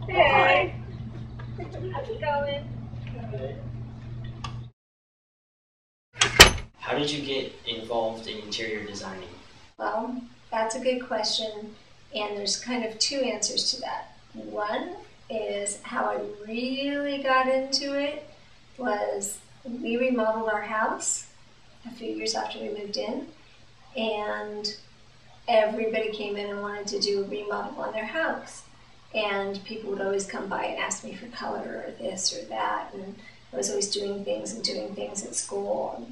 Hey. How's it going? How did you get involved in interior designing? Well, that's a good question, and there's kind of two answers to that. One is how I really got into it was we remodeled our house a few years after we moved in, and everybody came in and wanted to do a remodel on their house. And people would always come by and ask me for color or this or that, and I was always doing things at school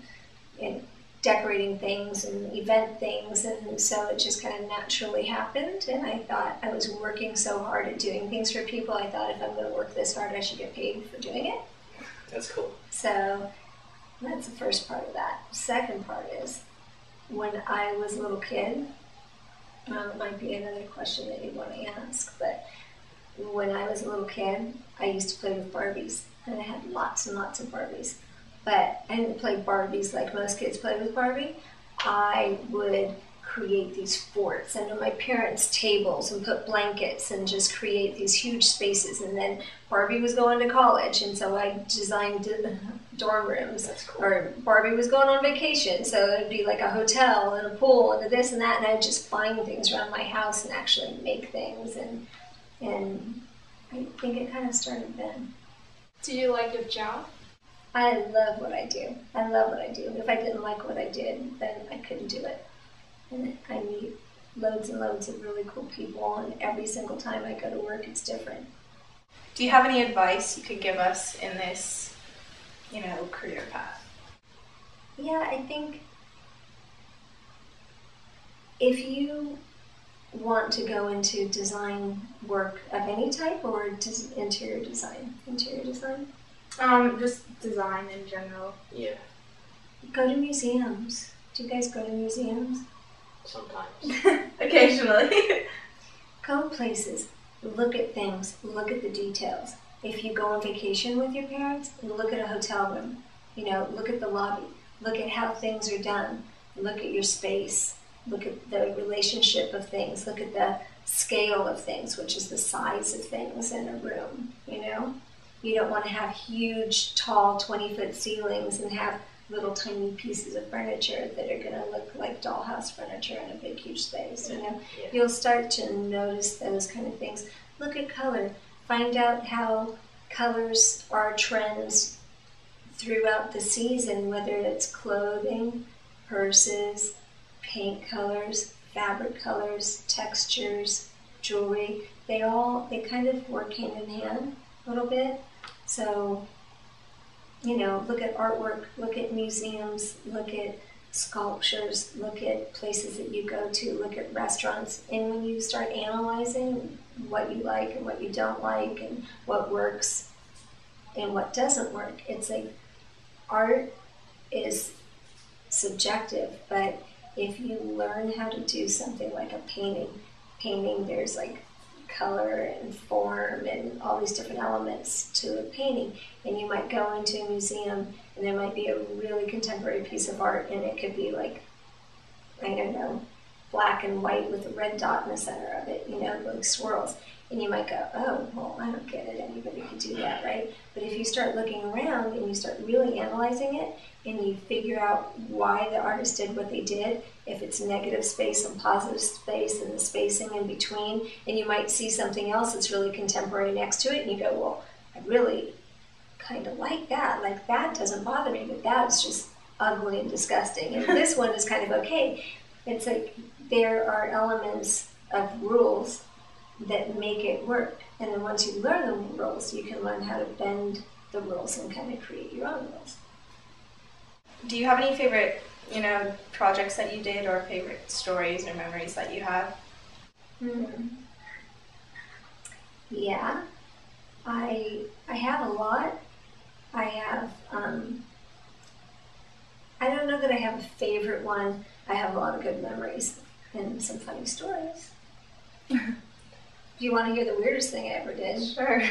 and decorating things and event things, and so it just kind of naturally happened. And I thought I was working so hard at doing things for people, I thought if I'm going to work this hard, I should get paid for doing it. That's cool. So that's the first part of that. Second part is when I was a little kid, it might be another question that you want to ask, but when I was a little kid, I used to play with Barbies, and I had lots and lots of Barbies. But I didn't play Barbies like most kids play with Barbie. I would create these forts under my parents' tables and put blankets and just create these huge spaces. And then Barbie was going to college, and so I designed dorm rooms. That's cool. Or Barbie was going on vacation, so it'd be like a hotel and a pool and a this and that, and I'd just find things around my house and actually make things. And I think it kind of started then. Do you like your job? I love what I do. I love what I do. If I didn't like what I did, then I couldn't do it. And I meet loads and loads of really cool people, and every single time I go to work, it's different. Do you have any advice you could give us in this, career path? Yeah, I think if you want to go into design work of any type, or interior design? Just design in general. Yeah, Go to museums. Do you guys go to museums? sometimes. Occasionally. Go places, look at things, look at the details. If you go on vacation with your parents, look at a hotel room. Look at the lobby. Look at how things are done. Look at your space. Look at the relationship of things. Look at the scale of things, which is the size of things in a room, You don't want to have huge, tall, 20-foot ceilings and have little tiny pieces of furniture that are going to look like dollhouse furniture in a big, huge space, Yeah. You'll start to notice those kind of things. Look at color. Find out how colors are trends throughout the season, whether it's clothing, purses, paint colors, fabric colors, textures, jewelry. They kind of work hand in hand a little bit. So, look at artwork, look at museums, look at sculptures, look at places that you go to, look at restaurants. And when you start analyzing what you like and what you don't like and what works and what doesn't work, it's like art is subjective, but if you learn how to do something like a painting, there's like color and form and all these different elements to a painting. And you might go into a museum and there might be a really contemporary piece of art, and it could be like, I don't know, black and white with a red dot in the center of it, like swirls. And you might go, oh, well, I don't get it. Anybody could do that, right? But if you start looking around and you start really analyzing it and you figure out why the artist did what they did, if it's negative space and positive space and the spacing in between, and you might see something else that's really contemporary next to it, and you go, well, I really kind of like that. Like, that doesn't bother me, but that's just ugly and disgusting. And this one is kind of okay. It's like there are elements of rules that make it work. And then once you learn the rules, you can learn how to bend the rules and kind of create your own rules. Do you have any favorite, projects that you did, or favorite stories or memories that you have? Yeah, I have a lot. I have, I don't know that I have a favorite one. I have a lot of good memories and some funny stories. Do you want to hear the weirdest thing I ever did? Sure.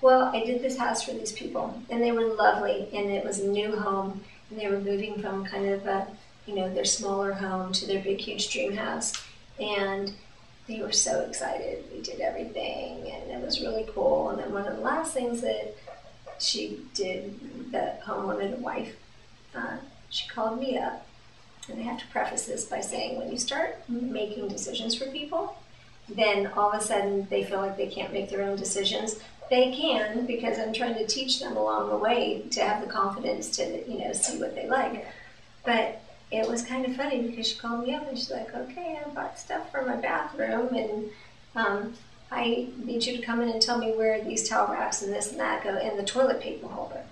Well, I did this house for these people, and they were lovely, and it was a new home, and they were moving from kind of their smaller home to their big, huge dream house. And they were so excited. We did everything, and it was really cool. And then one of the last things that she did, the homeowner, the wife, she called me up. And I have to preface this by saying, when you start making decisions for people, then all of a sudden they feel like they can't make their own decisions. They can, because I'm trying to teach them along the way to have the confidence to, you know, see what they like. But it was kind of funny because she called me up and she's like, okay, I bought stuff for my bathroom, and I need you to come in and tell me where these towel racks and this and that go in the toilet paper holder.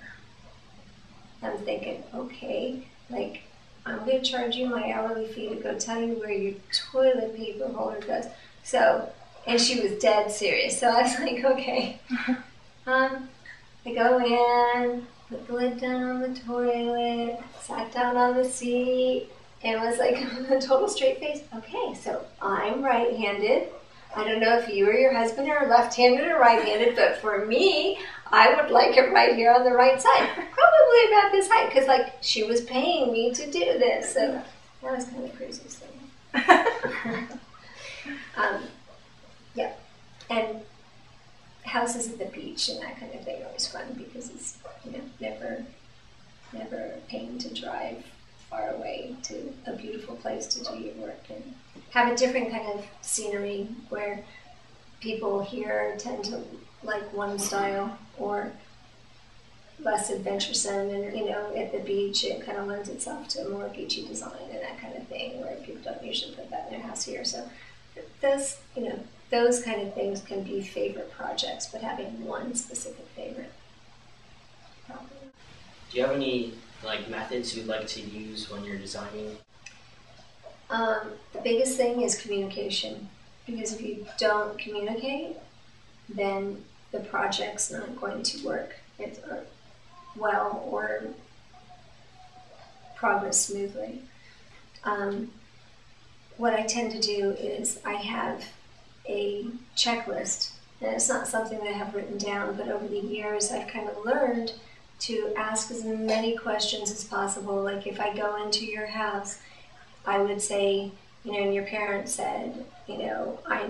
I'm thinking, okay, like, I'm going to charge you my hourly fee to go tell you where your toilet paper holder goes. So, and she was dead serious. So I was like, okay. I go in, put the lid down on the toilet, sat down on the seat, and was like, a total straight face. Okay, so I'm right-handed. I don't know if you or your husband are left-handed or right-handed, but for me, I would like it right here on the right side. Probably about this height, because, like, she was paying me to do this. So that was kind of crazy. So. Yeah. And houses at the beach and that kind of thing are always fun because it's, you know, never a pain to drive far away to a beautiful place to do your work and have a different kind of scenery where people here tend to like one style or less adventuresome, and, you know, at the beach it kind of lends itself to a more beachy design and that kind of thing where people don't usually put that in their house here. So those, you know, those kind of things can be favorite projects, but having one specific favorite probably. Do you have any like methods you'd like to use when you're designing? The biggest thing is communication, because if you don't communicate, then the project's not going to work well or progress smoothly. What I tend to do is I have a checklist, and it's not something that I have written down, but over the years I've kind of learned to ask as many questions as possible. Like if I go into your house, I would say, you know, and your parents said, you know, I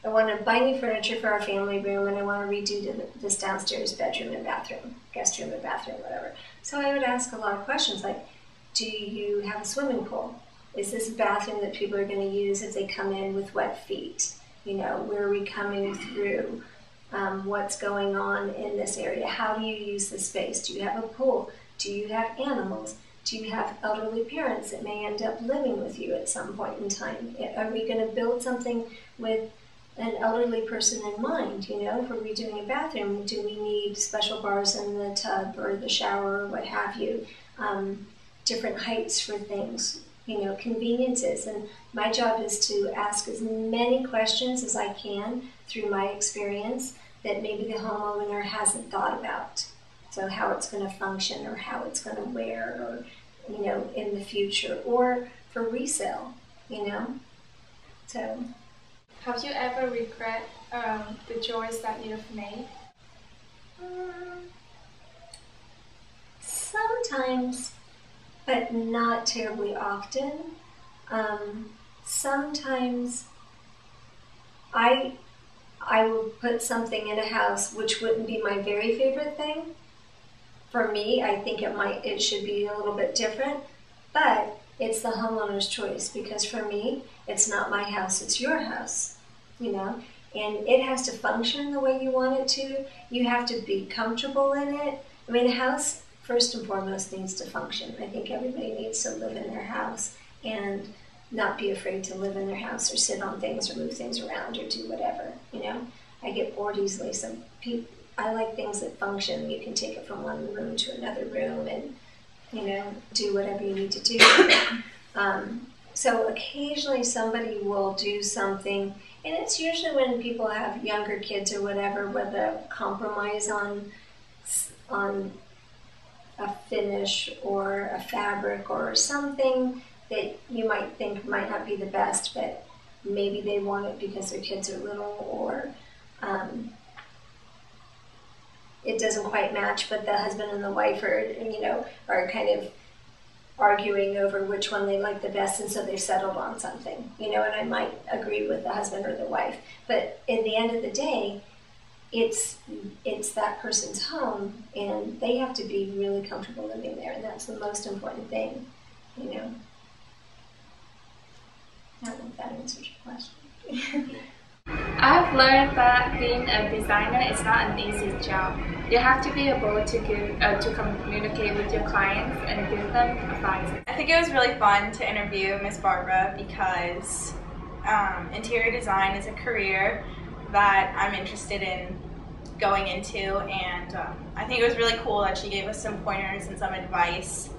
want to buy new furniture for our family room, and I want to redo this downstairs bedroom and bathroom, guest room and bathroom, whatever. So I would ask a lot of questions like, do you have a swimming pool? Is this a bathroom that people are going to use if they come in with wet feet? You know, where are we coming through? What's going on in this area? How do you use the space? Do you have a pool? Do you have animals? Do you have elderly parents that may end up living with you at some point in time? Are we going to build something with an elderly person in mind? You know, if we're redoing a bathroom, do we need special bars in the tub or the shower or what have you? Different heights for things, you know, conveniences. And my job is to ask as many questions as I can through my experience that maybe the homeowner hasn't thought about. So how it's going to function or how it's going to wear or, you know, in the future or for resale, you know. So. Have you ever regret the choice that you have made? Sometimes, but not terribly often. Sometimes I will put something in a house which wouldn't be my very favorite thing. For me, I think it should be a little bit different, but it's the homeowner's choice, because for me, it's not my house, it's your house, you know, and it has to function the way you want it to. You have to be comfortable in it. I mean, a house, first and foremost, needs to function. I think everybody needs to live in their house and not be afraid to live in their house or sit on things or move things around or do whatever, you know. I get bored easily, so I like things that function. You can take it from one room to another room and, you know, do whatever you need to do. So occasionally somebody will do something, and it's usually when people have younger kids or whatever, where they'll compromise on a finish or a fabric or something that you might think might not be the best, but maybe they want it because their kids are little, or it doesn't quite match, but the husband and the wife are kind of arguing over which one they like the best, and so they've settled on something, you know, and I might agree with the husband or the wife. But at the end of the day, it's that person's home, and they have to be really comfortable living there, and that's the most important thing, you know. I don't know if that answers your question. I've learned that being a designer is not an easy job. You have to be able to communicate with your clients and give them advice. I think it was really fun to interview Miss Barbara because interior design is a career that I'm interested in going into, and I think it was really cool that she gave us some pointers and some advice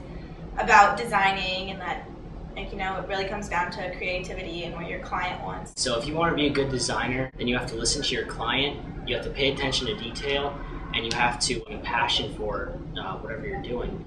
about designing, and that, like, you know, it really comes down to creativity and what your client wants. So if you want to be a good designer, then you have to listen to your client, you have to pay attention to detail, and you have to have a passion for whatever you're doing.